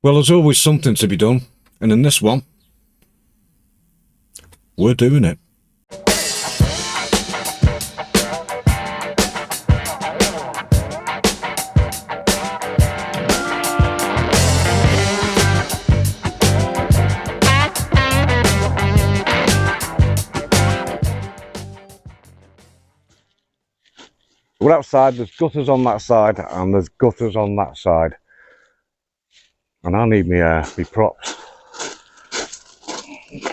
Well, there's always something to be done, and in this one, we're doing it. We're outside, there's gutters on that side and there's gutters on that side. And I need me props.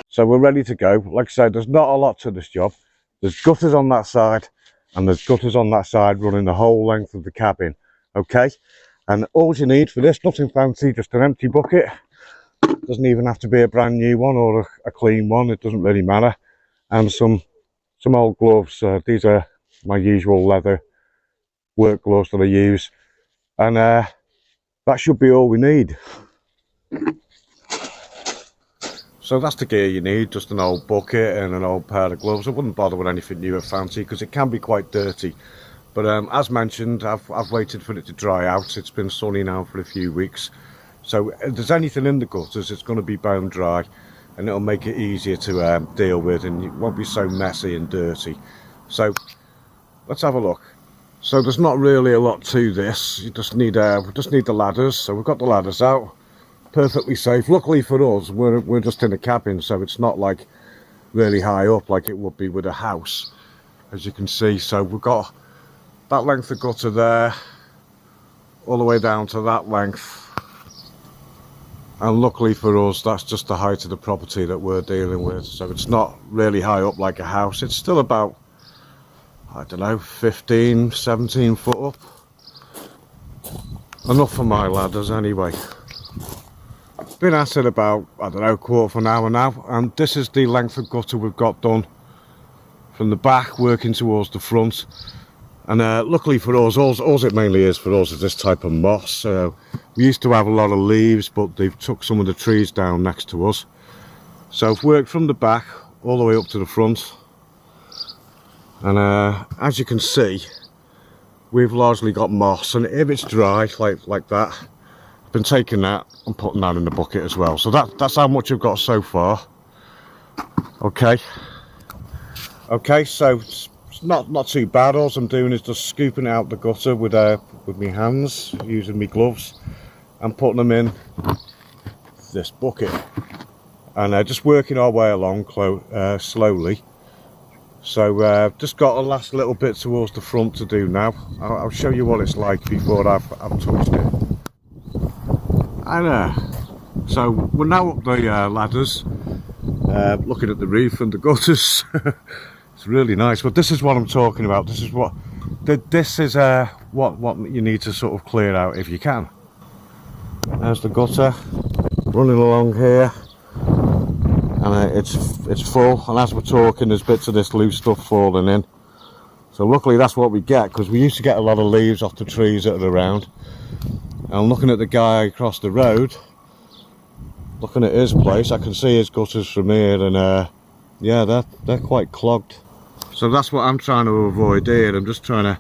So we're ready to go. Like I said, there's not a lot to this job. There's gutters on that side and there's gutters on that side running the whole length of the cabin. Okay? And all you need for this, nothing fancy, just an empty bucket. Doesn't even have to be a brand new one or a clean one, it doesn't really matter. And some old gloves. These are my usual leather work gloves that I use, and that should be all we need. So that's the gear you need, just an old bucket and an old pair of gloves. I wouldn't bother with anything new or fancy because it can be quite dirty, but as mentioned, I've waited for it to dry out. It's been sunny now for a few weeks, so if there's anything in the gutters, it's going to be bone dry and it'll make it easier to deal with, and it won't be so messy and dirty. So let's have a look. So there's not really a lot to this. You just need the ladders. So we've got the ladders out, perfectly safe. Luckily for us, we're just in a cabin, so it's not like really high up like it would be with a house, as you can see. So we've got that length of gutter there, all the way down to that length. And luckily for us, that's just the height of the property that we're dealing with. So it's not really high up like a house. It's still about, I don't know, 15, 17 foot up. Enough for my ladders anyway. Been at it about, I don't know, quarter of an hour now, and this is the length of gutter we've got done from the back working towards the front. And luckily for us, all it mainly is for us is this type of moss. We used to have a lot of leaves, but they've took some of the trees down next to us. So I've worked from the back all the way up to the front. And as you can see, we've largely got moss, and if it's dry like that, I've been taking that and putting that in the bucket as well. So that's how much I've got so far. Okay, so it's not too bad. All I'm doing is just scooping out the gutter with my hands, using my gloves, and putting them in this bucket, and just working our way along slowly. So just got a last little bit towards the front to do now. I'll show you what it's like before I've touched it. And so we're now up the ladders, looking at the roof and the gutters. It's really nice, but this is what I'm talking about. This is what you need to sort of clear out if you can. There's the gutter running along here. And it's full, and as we're talking, there's bits of this loose stuff falling in. So luckily that's what we get, because we used to get a lot of leaves off the trees that are around. And I'm looking at the guy across the road, looking at his place. I can see his gutters from here, and yeah, they're quite clogged. So that's what I'm trying to avoid here. I'm just trying to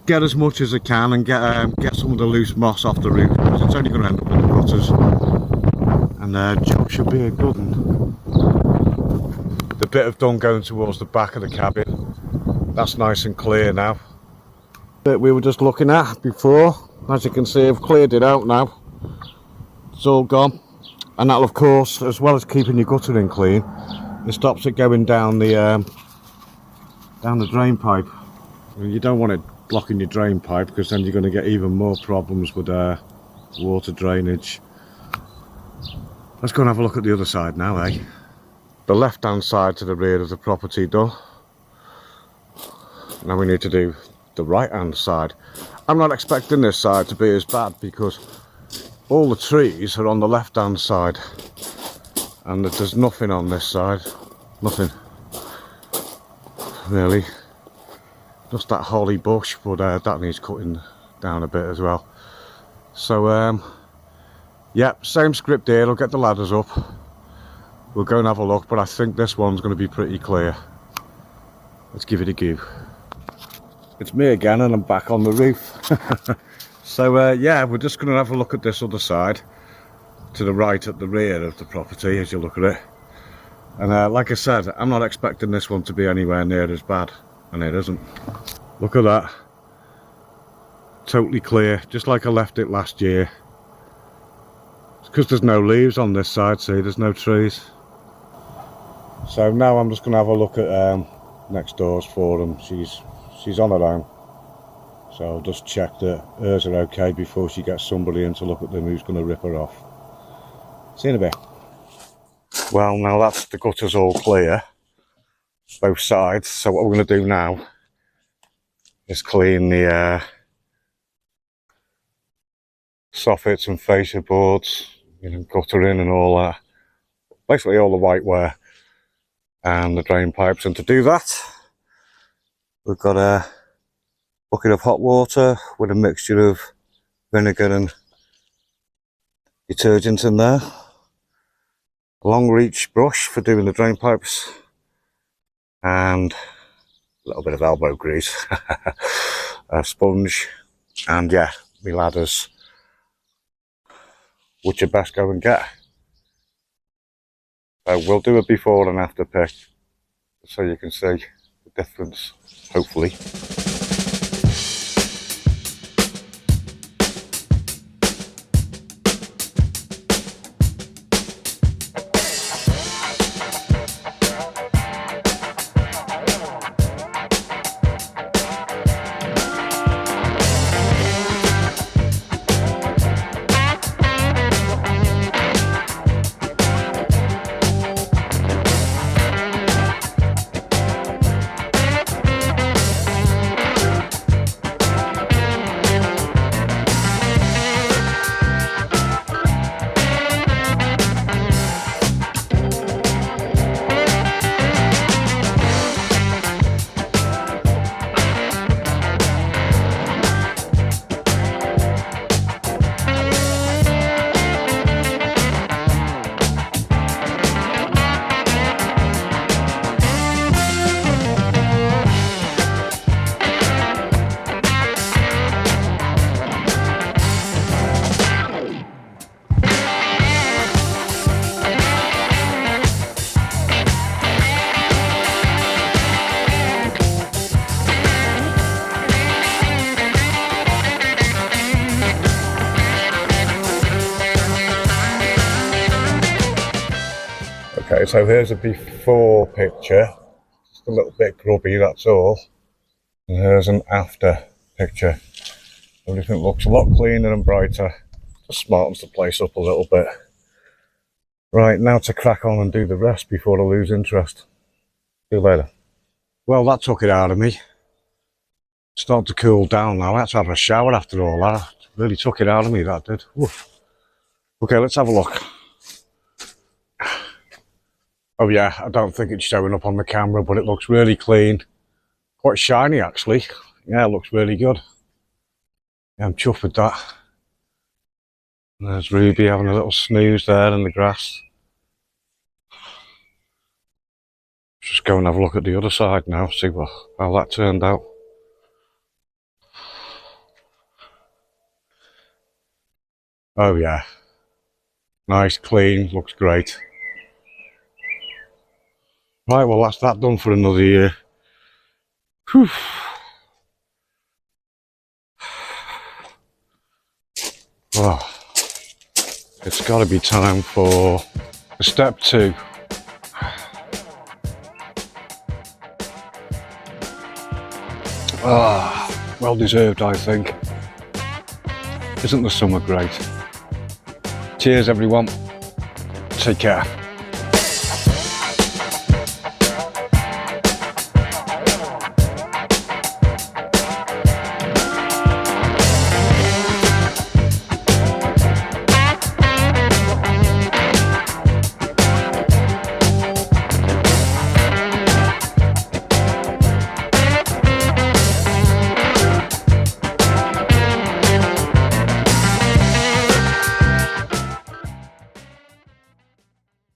get as much as I can and get some of the loose moss off the roof, because it's only going to end up in the gutters. And the job should be a good one. The bit of done going towards the back of the cabin, that's nice and clear now. Bit we were just looking at before, as you can see, I've cleared it out now. It's all gone, and that'll, of course, as well as keeping your guttering clean, it stops it going down the drain pipe. You don't want it blocking your drain pipe, because then you're going to get even more problems with water drainage. Let's go and have a look at the other side now, eh? The left hand side to the rear of the property done. Now we need to do the right hand side. I'm not expecting this side to be as bad, because all the trees are on the left hand side, and there's nothing on this side. Nothing really, just that holly bush, but that needs cutting down a bit as well. So yeah, same script here. I'll get the ladders up, we'll go and have a look, but I think this one's going to be pretty clear. Let's give it a go. It's me again, and I'm back on the roof. So yeah, we're just going to have a look at this other side. to the right at the rear of the property as you look at it. And like I said, I'm not expecting this one to be anywhere near as bad, and it isn't. Look at that. Totally clear, just like I left it last year. It's because there's no leaves on this side, see, there's no trees. So now I'm just going to have a look at next door's for them. She's on her own. So I'll just check that hers are okay before she gets somebody in to look at them who's going to rip her off. See you in a bit. Well, now that's the gutters all clear, both sides. So what we're going to do now is clean the soffits and fascia boards, you know, guttering and all that. Basically all the whiteware and the drain pipes. And to do that, we've got a bucket of hot water with a mixture of vinegar and detergent in there. A long reach brush for doing the drain pipes, and a little bit of elbow grease, a sponge, and yeah, my ladders, which you best go and get. So we'll do a before and after pic so you can see the difference, hopefully. Okay, so here's a before picture, just a little bit grubby, that's all. And here's an after picture. Everything looks a lot cleaner and brighter. Just smartens the place up a little bit. Right, now to crack on and do the rest before I lose interest. See you later. Well, that took it out of me. It's starting to cool down now. I had to have a shower after all that. It really took it out of me, that did. Oof. Okay, let's have a look. Oh yeah, I don't think it's showing up on the camera, but it looks really clean. Quite shiny actually. Yeah, it looks really good. Yeah, I'm chuffed with that. And there's Ruby having a little snooze there in the grass. Just go and have a look at the other side now, see how that turned out. Oh yeah, nice, clean, looks great. Right, well that's that done for another year. Whew. Oh, it's got to be time for step 2. Ah, well deserved, I think. Isn't the summer great? Cheers everyone, take care.